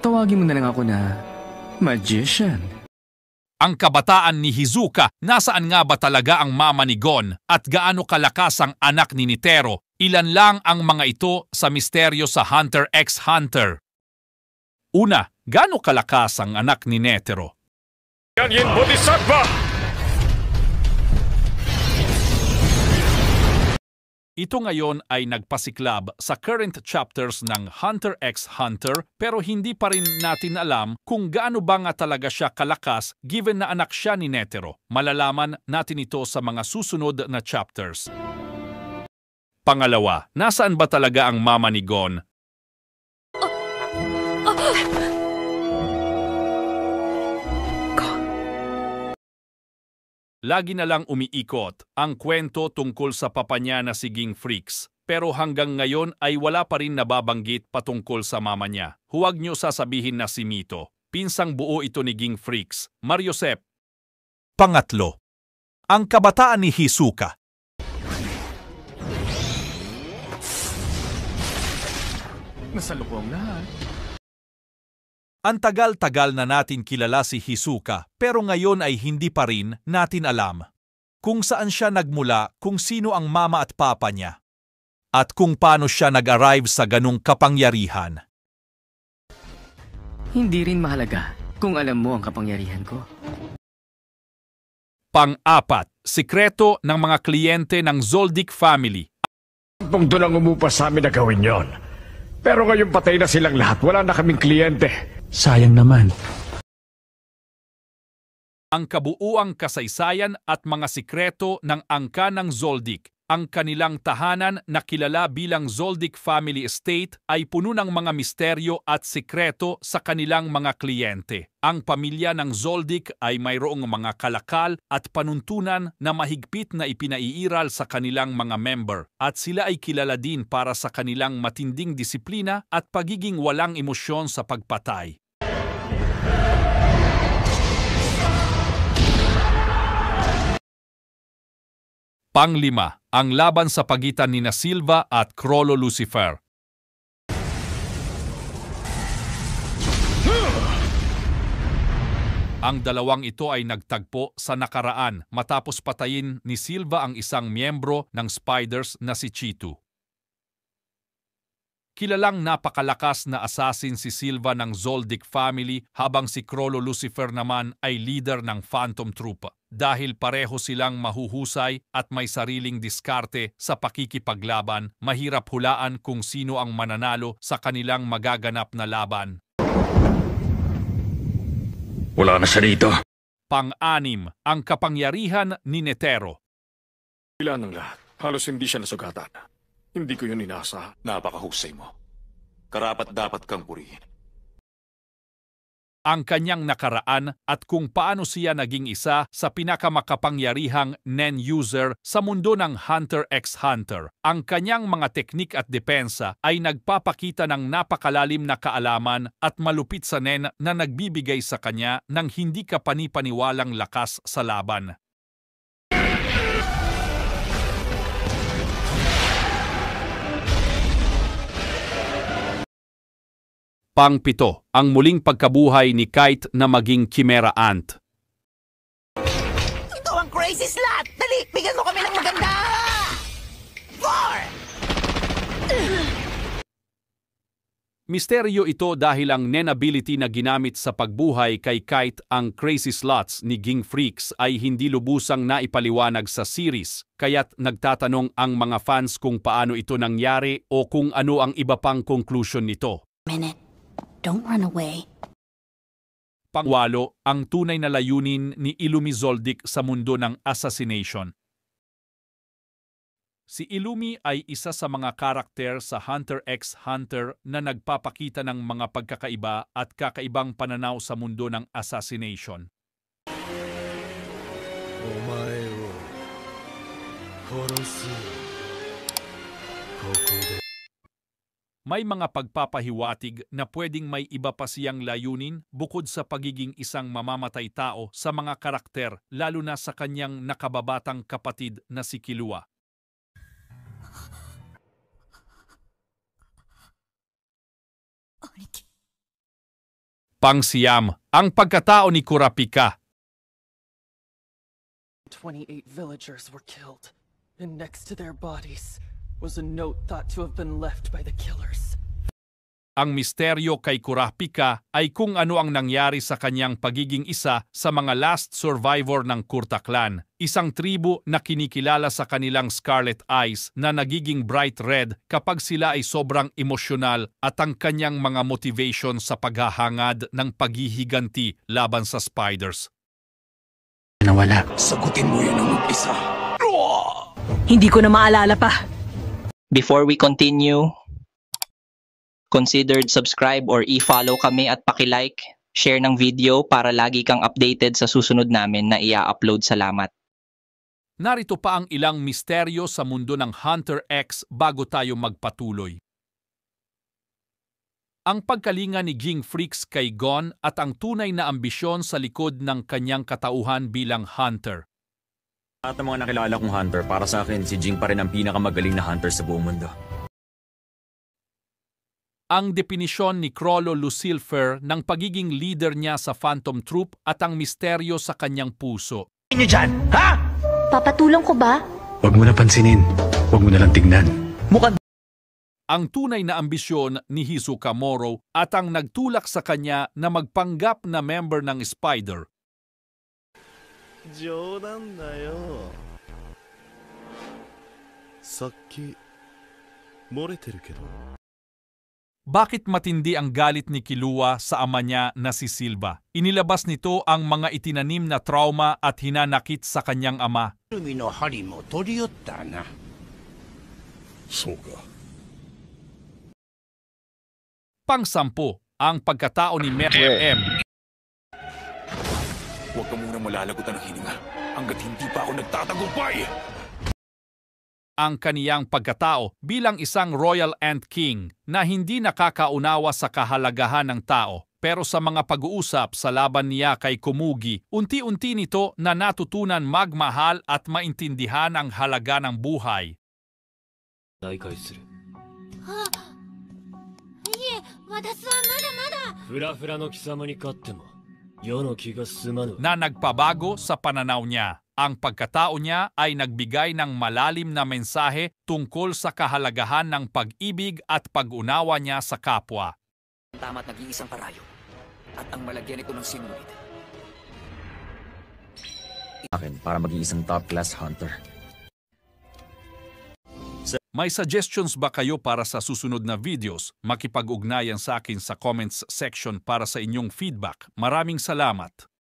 Tawagin mo na lang ako na magician. Ang kabataan ni Hizuka, nasaan nga ba talaga ang mama ni Gon at gaano kalakas ang anak ni Netero? Ilan lang ang mga ito sa misteryo sa Hunter x Hunter. Una, gaano kalakas ang anak ni Netero? Yanyin Bodhisattva! Ito ngayon ay nagpasiklab sa current chapters ng Hunter x Hunter pero hindi pa rin natin alam kung gaano ba nga talaga siya kalakas given na anak siya ni Netero. Malalaman natin ito sa mga susunod na chapters. Pangalawa, nasaan ba talaga ang mama ni Gon? Lagi na lang umiikot ang kwento tungkol sa papa niya na si Ging Freaks, pero hanggang ngayon ay wala pa rin nababanggit patungkol sa mama niya. Huwag niyo sasabihin na si Mito. Pinsang buo ito ni Ging Freaks, Mariosep. Pangatlo, ang kabataan ni Hizuka. Nasalubong lahat. Ang tagal-tagal na natin kilala si Hizuka pero ngayon ay hindi pa rin natin alam kung saan siya nagmula, kung sino ang mama at papa niya, at kung paano siya nag-arrive sa ganung kapangyarihan. Hindi rin mahalaga kung alam mo ang kapangyarihan ko. Pang-apat, sikreto ng mga kliyente ng Zoldyck family. Kung doon ang umupa sa amin na gawin yon. Pero ngayon patay na silang lahat. Wala na kaming kliyente. Sayang naman. Ang kabuuang kasaysayan at mga sikreto ng angka ng Zoldyck. Ang kanilang tahanan na kilala bilang Zoldyck Family Estate ay puno ng mga misteryo at sikreto sa kanilang mga kliyente. Ang pamilya ng Zoldyck ay mayroong mga kalakal at panuntunan na mahigpit na ipinaiiral sa kanilang mga member at sila ay kilala din para sa kanilang matinding disiplina at pagiging walang emosyon sa pagpatay. Panglima, ang laban sa pagitan ni Silva at Crollo Lucifer. Ang dalawang ito ay nagtagpo sa nakaraan matapos patayin ni Silva ang isang miyembro ng Spiders na si Cheetu. Kilalang napakalakas na assassin si Silva ng Zoldyck family habang si Crollo Lucifer naman ay leader ng Phantom Troop. Dahil pareho silang mahuhusay at may sariling diskarte sa pakikipaglaban, mahirap hulaan kung sino ang mananalo sa kanilang magaganap na laban. Wala na siya dito. Pang-anim, ang kapangyarihan ni Netero. Ilan ng lahat. Halos hindi siya nasugatan. Hindi ko yun inasa. Napakahusay mo. Karapat dapat kang purihin. Ang kanyang nakaraan at kung paano siya naging isa sa pinakamakapangyarihang Nen user sa mundo ng Hunter x Hunter. Ang kanyang mga teknik at depensa ay nagpapakita ng napakalalim na kaalaman at malupit sa Nen na nagbibigay sa kanya ng hindi kapani-paniwalang lakas sa laban. Pang-pito, ang muling pagkabuhay ni Kite na maging Chimera Ant. Ito ang crazy slot! Dali, bigyan mo kami ng maganda! 4! Misteryo ito dahil ang Nen ability na ginamit sa pagbuhay kay Kite ang Crazy Slots ni Ging Freaks ay hindi lubusang naipaliwanag sa series, kaya't nagtatanong ang mga fans kung paano ito nangyari o kung ano ang iba pang conclusion nito. Don't run away. Pangwalo, ang tunay na layunin ni Illumi Zoldyck sa mundo ng assassination. Si Illumi ay isa sa mga karakter sa Hunter x Hunter na nagpapakita ng mga pagkakaiba at kakaibang pananaw sa mundo ng assassination. May mga pagpapahiwatig na pwedeng may iba pa siyang layunin bukod sa pagiging isang mamamatay tao sa mga karakter, lalo na sa kanyang nakababatang kapatid na si Killua. Pangsiyam, ang pagkatao ni Kurapika. 28 villagers were killed, and next to their bodies was a note thought to have been left by the killers. Ang misteryo kay Kurapika ay kung ano ang nangyari sa kanyang pagiging isa sa mga last survivor ng Kurta clan, isang tribo na kinikilala sa kanilang scarlet eyes na nagiging bright red kapag sila ay sobrang emosyonal at ang kanyang mga motivation sa paghahangad ng paghihiganti laban sa spiders. Nawala. Sagutin mo yun ng mag-isa. Hindi ko na maalala pa. Before we continue, considered subscribe or i-follow kami at paki-like, share ng video para lagi kang updated sa susunod namin na ia-upload. Salamat. Narito pa ang ilang misteryo sa mundo ng Hunter X bago tayo magpatuloy. Ang pagkalinga ni Ging Freaks kay Gon at ang tunay na ambisyon sa likod ng kanyang katauhan bilang hunter. At ang mga nakilala kong hunter, para sa akin, si Jing pa rin ang pinakamagaling na hunter sa buong mundo. Ang definisyon ni Crollo Lucifer ng pagiging leader niya sa Phantom Troop at ang misteryo sa kanyang puso. Inyo dyan, ha? Papatulong ko ba? Huwag mo na pansinin. Huwag mo na lang tignan. Ang tunay na ambisyon ni Hisoka Moro at ang nagtulak sa kanya na magpanggap na member ng Spider. Bakit matindi ang galit ni Killua sa ama niya na si Silva? Inilabas nito ang mga itinanim na trauma at hinanakit sa kanyang ama. Pang-10, ang pagkatao ni M. Huwag ka muna malalagutan ng hininga hanggat hindi pa ako nagtatagumpay. Ang kaniyang pagkatao bilang isang royal ant king na hindi nakakaunawa sa kahalagahan ng tao. Pero sa mga pag-uusap sa laban niya kay Komugi, unti-unti nito na natutunan magmahal at maintindihan ang halaga ng buhay. Na nagpabago sa pananaw niya. Ang pagkatao niya ay nagbigay ng malalim na mensahe tungkol sa kahalagahan ng pag-ibig at pag-unawa niya sa kapwa. Tama't nag-iisang parayo at ang malagyan ito ng sinunod. Akin, para maging isang top-class hunter. May suggestions ba kayo para sa susunod na videos? Makipag-ugnayan sa akin sa comments section para sa inyong feedback. Maraming salamat!